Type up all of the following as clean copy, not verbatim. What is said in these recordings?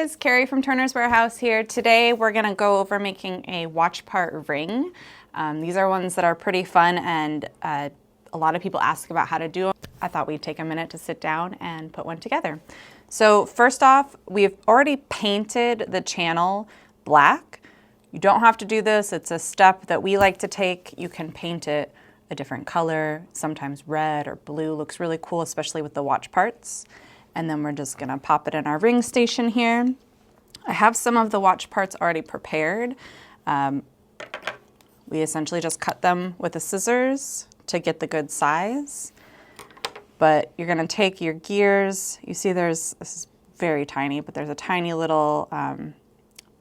guys, Carrie from Turner's Warehouse here. Today we're gonna go over making a watch part ring. These are ones that are pretty fun and a lot of people ask about how to do them. I thought we'd take a minute to sit down and put one together. So first off, we've already painted the channel black. You don't have to do this. It's a step that we like to take. You can paint it a different color, sometimes red or blue. Looks really cool, especially with the watch parts. And then we're just gonna pop it in our ring station here. I have some of the watch parts already prepared. We essentially just cut them with the scissors to get the good size. But you're gonna take your gears. You see this is very tiny, but there's a tiny little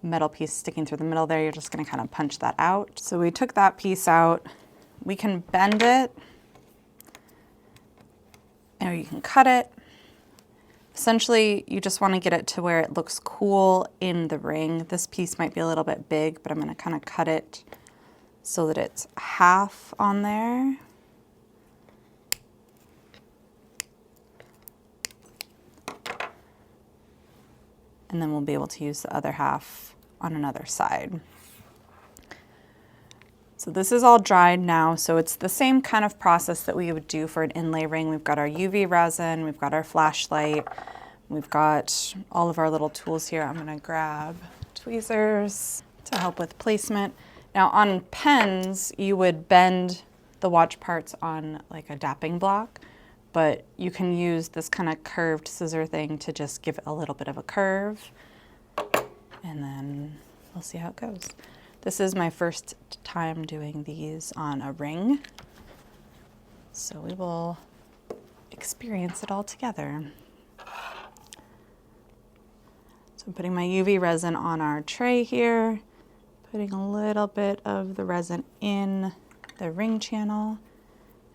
metal piece sticking through the middle there. You're just gonna kind of punch that out. So we took that piece out. We can bend it, or you can cut it. Essentially, you just want to get it to where it looks cool in the ring. This piece might be a little bit big, but I'm going to kind of cut it so that it's half on there. And then we'll be able to use the other half on another side. So this is all dried now, so it's the same kind of process that we would do for an inlay ring. We've got our UV resin, we've got our flashlight, we've got all of our little tools here. I'm gonna grab tweezers to help with placement. Now on pens, you would bend the watch parts on like a dapping block, but you can use this kind of curved scissor thing to just give it a little bit of a curve, and then we'll see how it goes. This is my first time doing these on a ring, so we will experience it all together. So I'm putting my UV resin on our tray here, putting a little bit of the resin in the ring channel,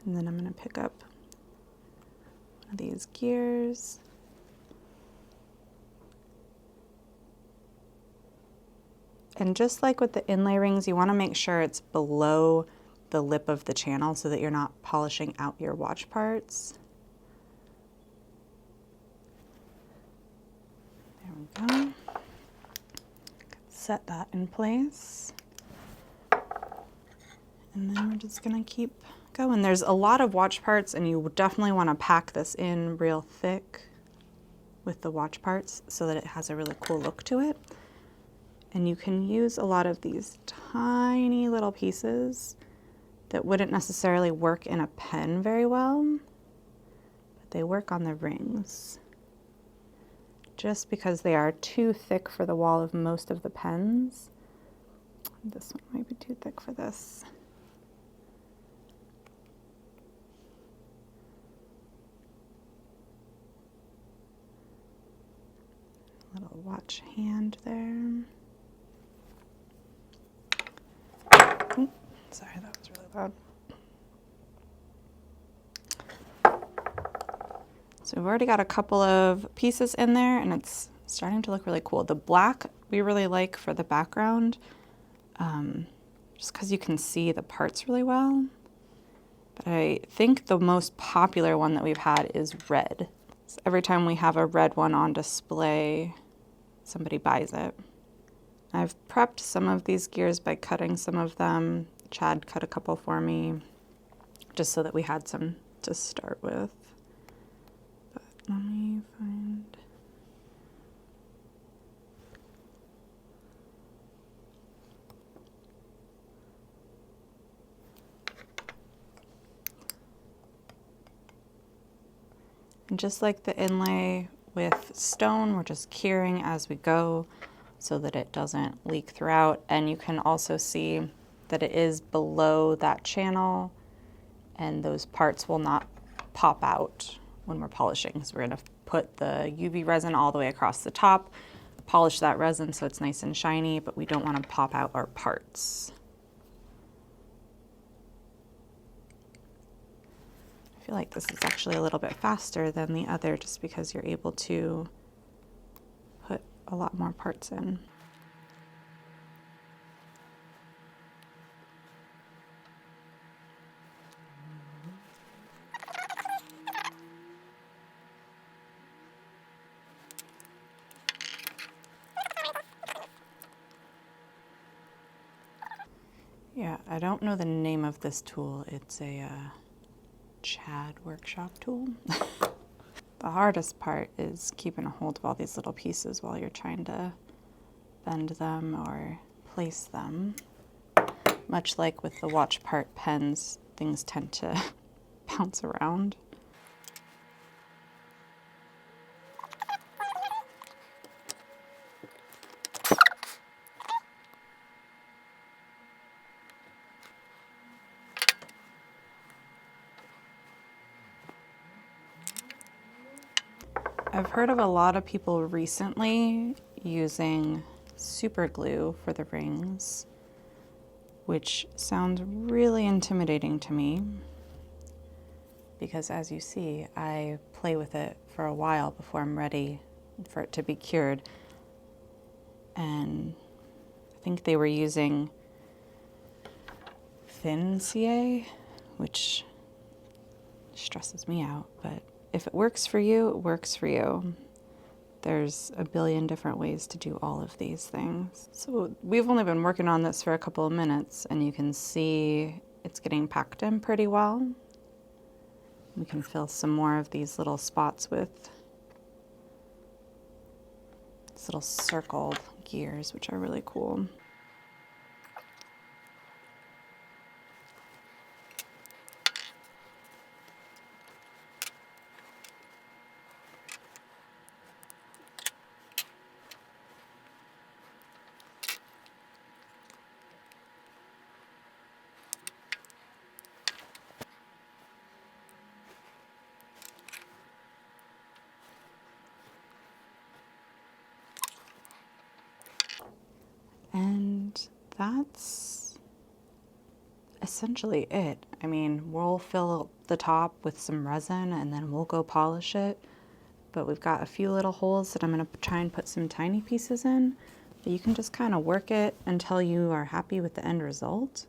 and then I'm going to pick up one of these gears. And just like with the inlay rings, you want to make sure it's below the lip of the channel so that you're not polishing out your watch parts. There we go. Set that in place. And then we're just going to keep going. There's a lot of watch parts, and you definitely want to pack this in real thick with the watch parts so that it has a really cool look to it. And you can use a lot of these tiny little pieces that wouldn't necessarily work in a pen very well, but they work on the rings. Just because they are too thick for the wall of most of the pens. This one might be too thick for this. Little watch hand there. Ooh, sorry, that was really loud. So we've already got a couple of pieces in there, and it's starting to look really cool. The black we really like for the background, just because you can see the parts really well. But I think the most popular one that we've had is red. So every time we have a red one on display, somebody buys it. I've prepped some of these gears by cutting some of them. Chad cut a couple for me, just so that we had some to start with. But let me find... And just like the inlay with stone, we're just curing as we go, so that it doesn't leak throughout. And you can also see that it is below that channel, and those parts will not pop out when we're polishing. So we're gonna put the UV resin all the way across the top, polish that resin so it's nice and shiny, but we don't wanna pop out our parts. I feel like this is actually a little bit faster than the other just because you're able to put a lot more parts in. Yeah, I don't know the name of this tool. It's a Chad workshop tool. The hardest part is keeping a hold of all these little pieces while you're trying to bend them or place them. Much like with the watch part pens, things tend to bounce around. I've heard of a lot of people recently using super glue for the rings, which sounds really intimidating to me because, as you see, I play with it for a while before I'm ready for it to be cured. And I think they were using thin CA, which stresses me out, but if it works for you, it works for you. There's a billion different ways to do all of these things. So we've only been working on this for a couple of minutes, and you can see it's getting packed in pretty well. We can fill some more of these little spots with these little circled gears, which are really cool. And that's essentially it. I mean, we'll fill the top with some resin and then we'll go polish it. But we've got a few little holes that I'm going to try and put some tiny pieces in. But you can just kind of work it until you are happy with the end result.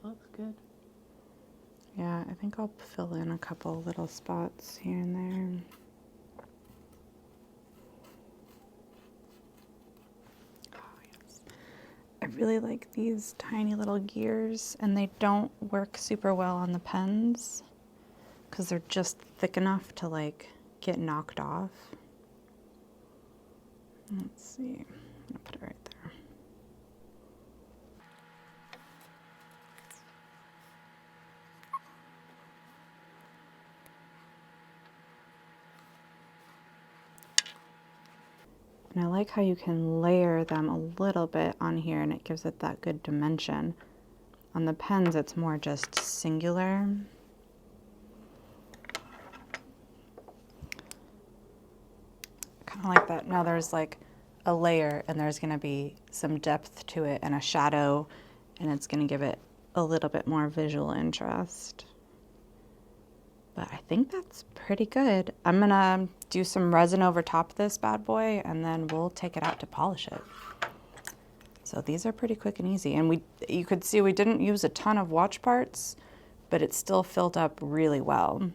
Looks good. Yeah, I think I'll fill in a couple little spots here and there. I really like these tiny little gears, and they don't work super well on the pens because they're just thick enough to like get knocked off. Let's see, I'm gonna put it right there. And I like how you can layer them a little bit on here and it gives it that good dimension. On the pens, it's more just singular. Kind of like that. Now there's like a layer and there's gonna be some depth to it and a shadow, and it's gonna give it a little bit more visual interest. But I think that's pretty good. I'm gonna do some resin over top of this bad boy and then we'll take it out to polish it. So these are pretty quick and easy. And you could see we didn't use a ton of watch parts, but it still filled up really well.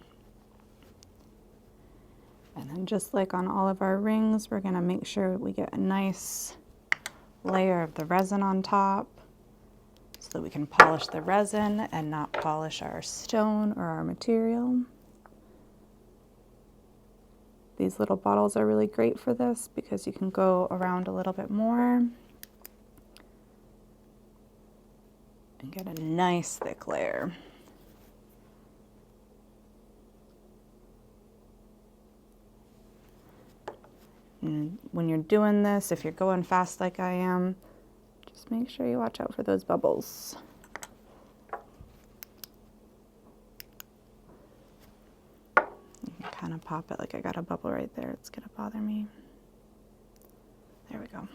And then just like on all of our rings, we're gonna make sure we get a nice layer of the resin on top so that we can polish the resin and not polish our stone or our material. These little bottles are really great for this because you can go around a little bit more and get a nice thick layer. And when you're doing this, if you're going fast like I am, just make sure you watch out for those bubbles. You can kind of pop it like I got a bubble right there. It's gonna bother me. There we go.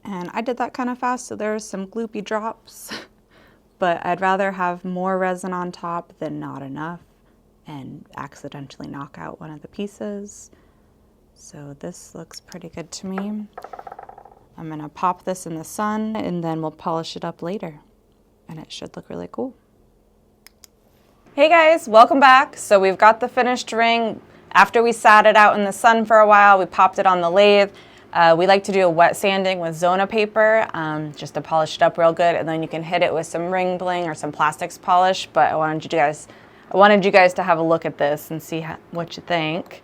And I did that kind of fast, so there's some gloopy drops, but I'd rather have more resin on top than not enough. and accidentally knock out one of the pieces. So this looks pretty good to me. I'm gonna pop this in the sun and then we'll polish it up later. And it should look really cool. Hey guys, welcome back. So we've got the finished ring. After we sat it out in the sun for a while, we popped it on the lathe. We like to do a wet sanding with zona paper, just to polish it up real good, and then you can hit it with some ring bling or some plastics polish. But I wanted you guys to have a look at this and see what you think.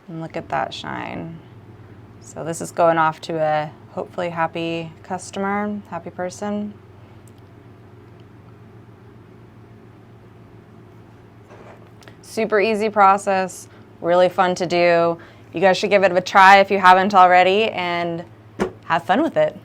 And look at that shine. So this is going off to a hopefully happy customer, happy person. Super easy process, really fun to do. You guys should give it a try if you haven't already, and have fun with it.